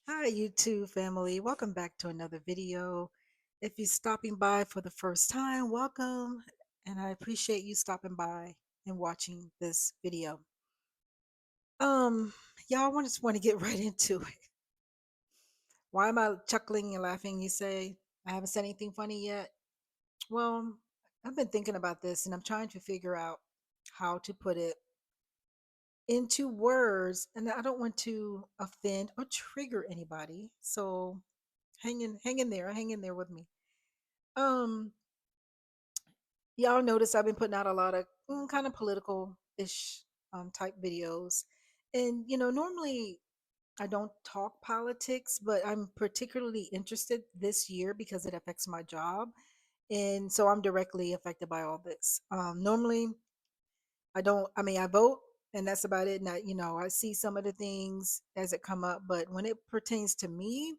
Hi, YouTube family. Welcome back to another video. If you're stopping by for the first time, welcome. And I appreciate you stopping by and watching this video. Um, y'all just want to get right into it. Why am I chuckling and laughing? You say, I haven't said anything funny yet. Well, I've been thinking about this and I'm trying to figure out how to put it into words, and I don't want to offend or trigger anybody. So hang in there with me. Um, y'all notice I've been putting out a lot of kind of political ish type videos. And, normally I don't talk politics, but I'm particularly interested this year because it affects my job. And so I'm directly affected by all this. Normally, I don't, I mean, I vote and that's about it. And I see some of the things as it come up, but when it pertains to me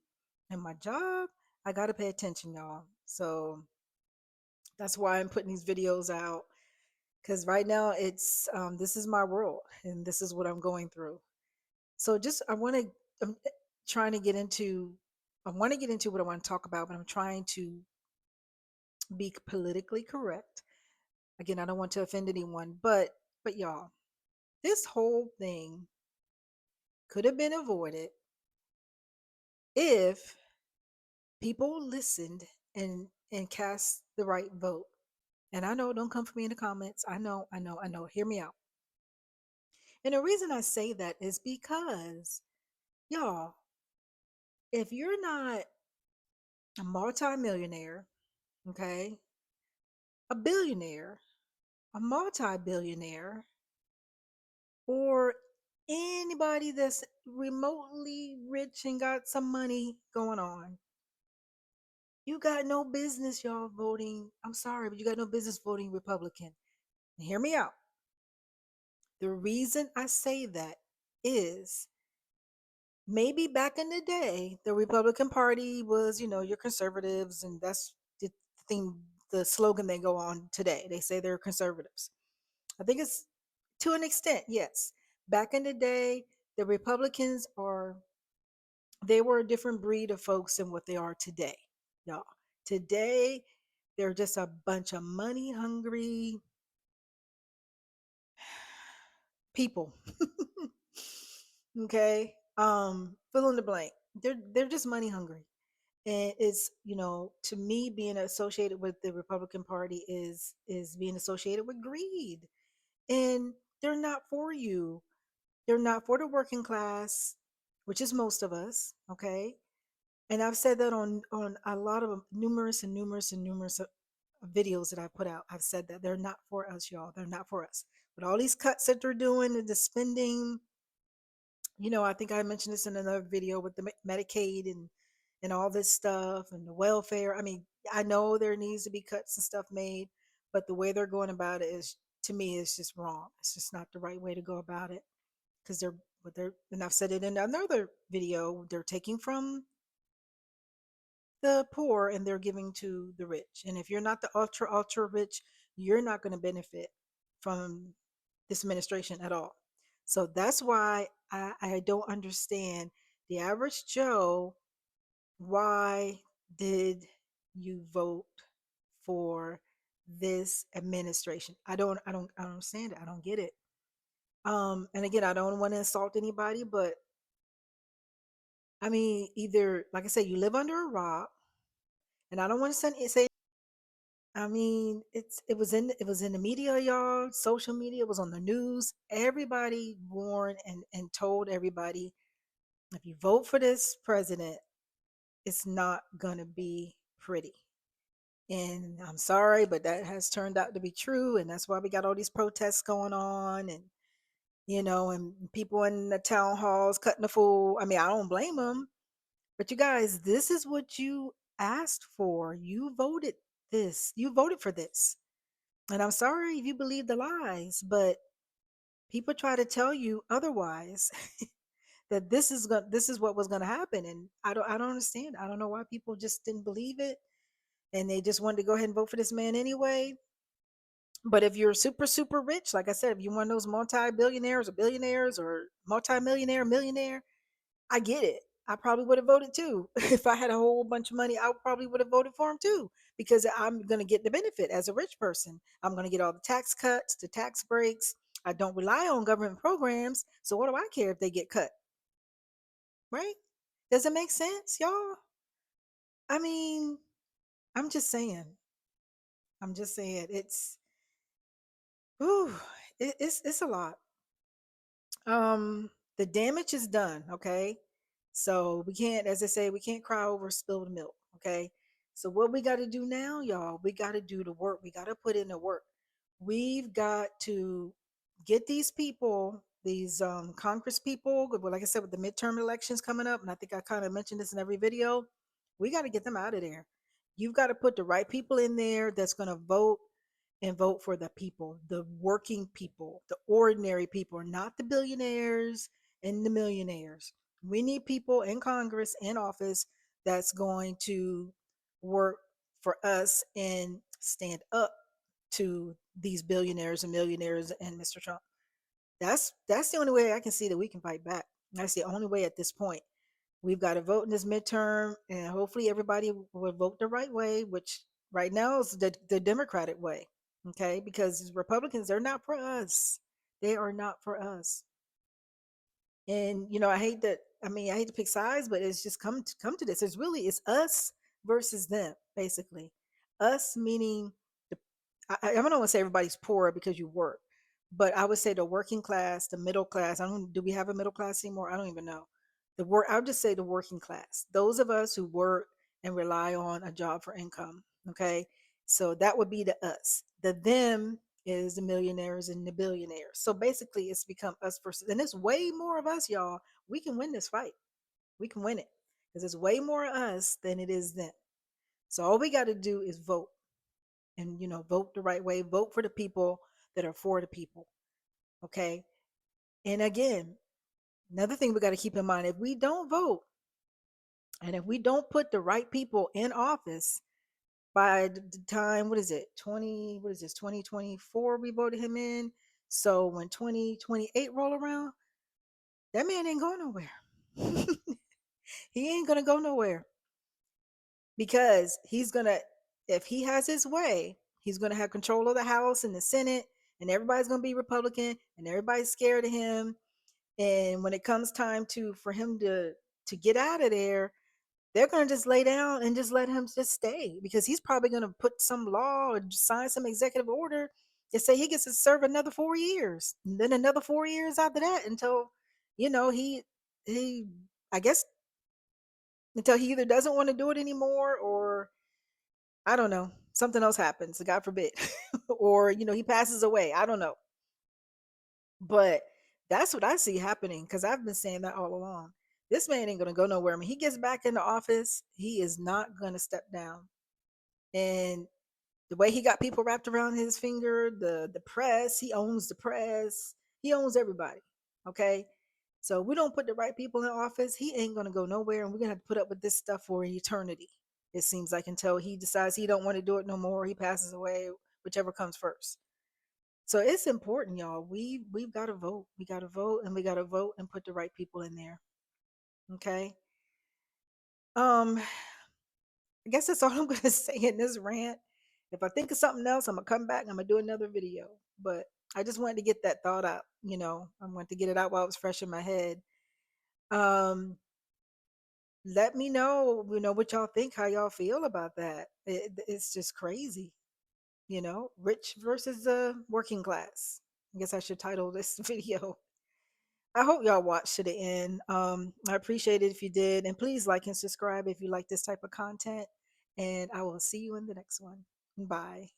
and my job, I got to pay attention, y'all. So that's why I'm putting these videos out because right now it's this is my world and this is what I'm going through. So just I'm trying to get into I want to get into what I want to talk about, but I'm trying to be politically correct. Again, I don't want to offend anyone, but y'all, this whole thing could have been avoided if people listened and cast the right vote. And I know, don't come for me in the comments. I know. Hear me out. And the reason I say that is because, y'all, if you're not a multimillionaire, okay, a billionaire, a multi-billionaire, or anybody that's remotely rich and got some money going on, you got no business, y'all, voting. I'm sorry, but you got no business voting Republican. And hear me out. The reason I say that is maybe back in the day, the Republican Party was, your conservatives, and that's the thing, the slogan they go on today. They say they're conservatives. I think it's to an extent, yes. Back in the day, the Republicans they were a different breed of folks than what they are today, y'all. Today, they're just a bunch of money hungry people. Okay. Fill in the blank. They're just money hungry. And it's, to me, being associated with the Republican Party is being associated with greed. And they're not for you. They're not for the working class, which is most of us, okay? And I've said that on a lot of numerous videos that I put out. I've said that they're not for us, y'all. They're not for us. But all these cuts that they're doing and the spending, I think I mentioned this in another video with the Medicaid and all this stuff and the welfare. I mean, I know there needs to be cuts and stuff made, but the way they're going about it is, to me, is just wrong. It's just not the right way to go about it because and I've said it in another video, they're taking from the poor and they're giving to the rich. And if you're not the ultra rich, you're not going to benefit from this administration at all. So that's why I don't understand the average Joe. Why did you vote for this administration? I don't understand it. I don't get it. And again, I don't want to insult anybody, but I mean, either like I said, you live under a rock, and I don't want to say. I mean, it was in the media, y'all, social media, it was on the news. Everybody warned and told everybody, if you vote for this president, it's not gonna be pretty. And I'm sorry, but that has turned out to be true, and that's why we got all these protests going on, and and people in the town halls cutting the fool. I mean, I don't blame them, but you guys, this is what you asked for. You voted this. You voted for this. And I'm sorry if you believe the lies, but people try to tell you otherwise that this is what was going to happen, and I don't understand. I don't know why people just didn't believe it and they just wanted to go ahead and vote for this man anyway. But if you're super rich, like I said, if you're one of those multi-billionaires or billionaires or multi-millionaire millionaire, I get it. I probably would have voted too. If I had a whole bunch of money, I probably would have voted for him too, because I'm going to get the benefit as a rich person. I'm going to get all the tax cuts, the tax breaks. I don't rely on government programs. So what do I care if they get cut? Right? Does it make sense, y'all? I mean, I'm just saying. I'm just saying whew, it's a lot. Um, the damage is done, okay? So we can't, as I say, we can't cry over spilled milk, okay? So what we got to do now, y'all, we got to do the work. We got to put in the work. We've got to get these people, these Congress people, well, like I said, with the midterm elections coming up, and I think I kind of mentioned this in every video, we got to get them out of there. You've got to put the right people in there that's going to vote and vote for the people, the working people, the ordinary people, not the billionaires and the millionaires. We need people in Congress in office that's going to work for us and stand up to these billionaires and millionaires and Mr. Trump. That's the only way I can see that we can fight back. That's the only way at this point. We've got to vote in this midterm, and hopefully everybody will vote the right way, which right now is the Democratic way. Okay, because Republicans, they're not for us. They are not for us. And I hate that. I mean, I hate to pick sides, but it's just come to this. It's us versus them, basically. Us meaning the I don't want to say everybody's poor because you work, but I would say the working class, the middle class. I don't. Do we have a middle class anymore? I don't even know. The work. I would just say the working class. Those of us who work and rely on a job for income. Okay, so that would be the us. The them is the millionaires and the billionaires. So basically, it's become us versus, and it's way more of us, y'all. We can win this fight. We can win it because it's way more us than it is them. So all we got to do is vote, and vote the right way. Vote for the people that are for the people. Okay. And again, another thing we got to keep in mind: if we don't vote, and if we don't put the right people in office by the time, what is it, 20, what is this, 2024, we voted him in. So when 2028 roll around, that man ain't going nowhere. He ain't gonna go nowhere, because he's gonna, if he has his way, he's gonna have control of the House and the Senate, and everybody's gonna be Republican, and everybody's scared of him. And when it comes time for him to get out of there, they're going to just lay down and just let him just stay, because he's probably going to put some law or sign some executive order to say he gets to serve another 4 years, and then another 4 years after that, until he I guess until he either doesn't want to do it anymore, or I don't know, something else happens, God forbid, or he passes away. I don't know, but that's what I see happening, because I've been saying that all along. This man ain't going to go nowhere. I mean, he gets back into office, he is not going to step down. And the way he got people wrapped around his finger, the press, he owns the press, he owns everybody. Okay, so we don't put the right people in office, he ain't going to go nowhere, and we're going to have to put up with this stuff for eternity, it seems like, until he decides he don't want to do it no more, he passes away, whichever comes first. So it's important, y'all. We've got to vote. We got to vote, and we got to vote and put the right people in there. Okay. Um, I guess that's all I'm gonna say in this rant. If I think of something else, I'm gonna come back and I'm gonna do another video. But I just wanted to get that thought out. I wanted to get it out while it was fresh in my head. Um, Let me know, what y'all think, how y'all feel about that. It's just crazy, rich versus the working class. I guess I should title this video. I hope y'all watched to the end. I appreciate it if you did. And please like and subscribe if you like this type of content. And I will see you in the next one. Bye.